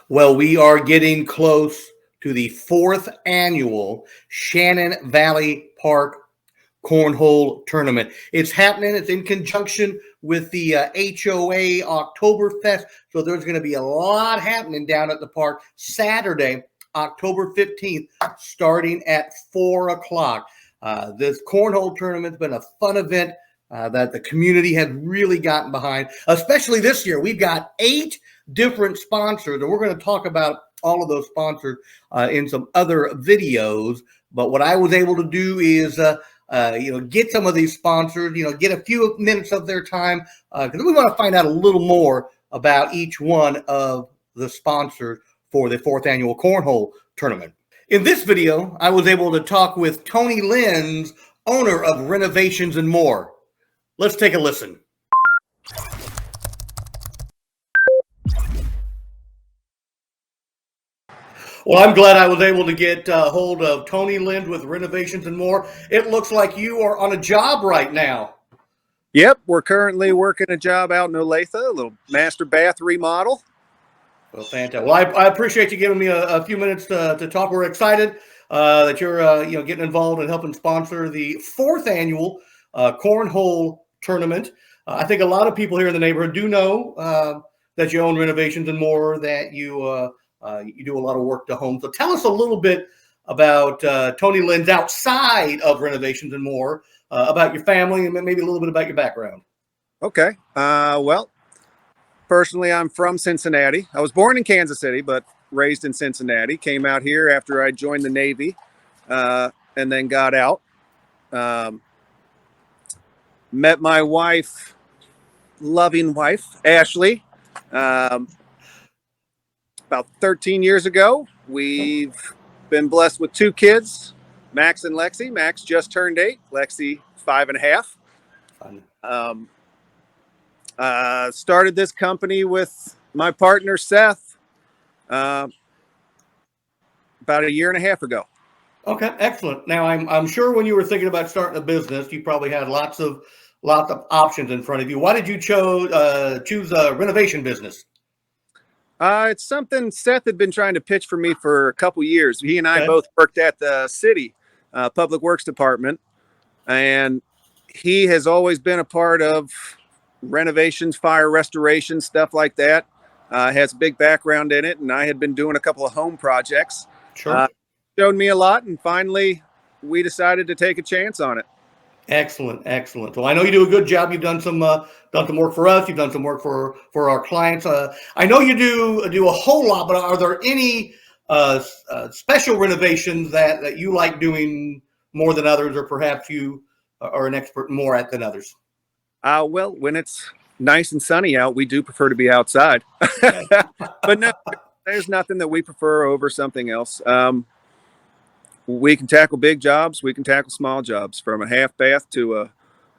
Well, we are getting close to the fourth annual Shannon Valley Park Cornhole Tournament. It's happening. It's in conjunction with the HOA Oktoberfest. So there's going to be a lot happening down at the park Saturday, October 15th, starting at 4 o'clock. This cornhole tournament's been a fun event that the community has really gotten behind, especially this year. We've got 8 different sponsors, and we're going to talk about all of those sponsors in some other videos. But what I was able to do is get some of these sponsors, get a few minutes of their time, because we want to find out a little more about each one of the sponsors for the 4th annual cornhole tournament. In this video, I was able to talk with Tony Linz, owner of Renovations More. Let's take a listen. Well, I'm glad I was able to get hold of Tony Linz with Renovations More. It looks like you are on a job right now. Yep, we're currently working a job out in Olathe, a little master bath remodel. Well, fantastic. Well, I appreciate you giving me a few minutes to talk. We're excited that you're getting involved and helping sponsor the 4th annual cornhole tournament. I think a lot of people here in the neighborhood do know that you own Renovations More, that you do a lot of work to home. So tell us a little bit about Tony Linz outside of Renovations More, about your family, and maybe a little bit about your background. Okay. Well, personally, I'm from Cincinnati. I was born in Kansas City, but raised in Cincinnati. Came out here after I joined the Navy and then got out. Met my wife, loving wife, Ashley, about 13 years ago. We've been blessed with 2 kids, Max and Lexi. Max just turned 8, Lexi 5.5. Started this company with my partner, Seth, about a year and a half ago. Okay, excellent. Now, I'm sure when you were thinking about starting a business, you probably had lots of options in front of you. Why did you choose a renovation business? It's something Seth had been trying to pitch for me for a couple years. He and I both worked at the city public works department, and he has always been a part of renovations, fire restoration, stuff like that. Has a big background in it, and I had been doing a couple of home projects. Sure. Showed me a lot, and finally we decided to take a chance on it. Excellent. Well, I know you do a good job. You've done some work for us. You've done some work for our clients. I know you do a whole lot, but are there any special renovations that you like doing more than others, or perhaps you are an expert more at than others? Well, when it's nice and sunny out, we do prefer to be outside. But no, there's nothing that we prefer over something else. We can tackle big jobs. We can tackle small jobs, from a half bath to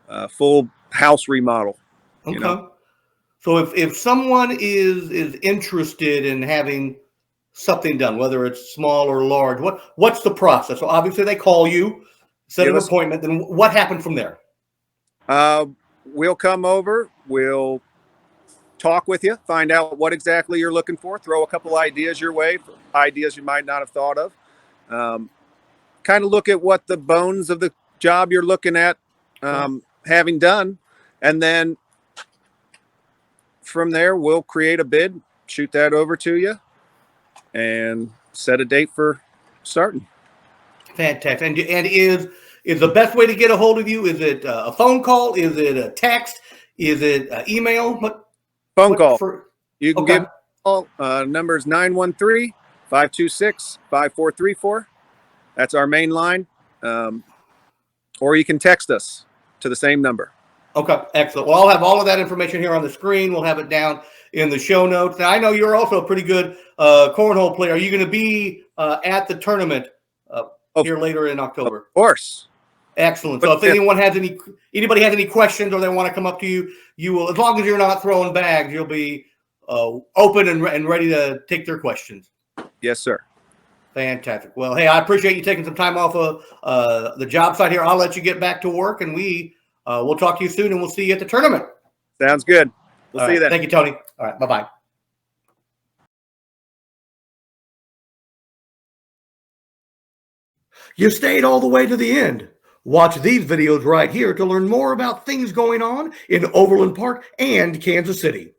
a full house remodel. Okay. So if someone is interested in having something done, whether it's small or large, what's the process? So obviously they call you, set an appointment. Then what happened from there? We'll come over. We'll talk with you, find out what exactly you're looking for, throw a couple ideas your way, ideas you might not have thought of. Kind of look at what the bones of the job you're looking at having done, and then from there we'll create a bid, shoot that over to you, and set a date for starting. Fantastic. And is the best way to get a hold of you? Is it a phone call? Is it a text? Is it email? Phone call. You can give call. Number is 913-526-5434. That's our main line. Or you can text us to the same number. Okay, excellent. Well, I'll have all of that information here on the screen. We'll have it down in the show notes. Now, I know you're also a pretty good cornhole player. Are you going to be at the tournament here later in October? Of course. Excellent. So if anybody has any questions, or they want to come up to you, you will, as long as you're not throwing bags, you'll be open and ready to take their questions. Yes, sir. Fantastic. Well, hey, I appreciate you taking some time off of the job site here. I'll let you get back to work, and we'll talk to you soon, and we'll see you at the tournament. Sounds good. We'll see you then. Thank you, Tony. All right. Bye-bye. You stayed all the way to the end. Watch these videos right here to learn more about things going on in Overland Park and Kansas City.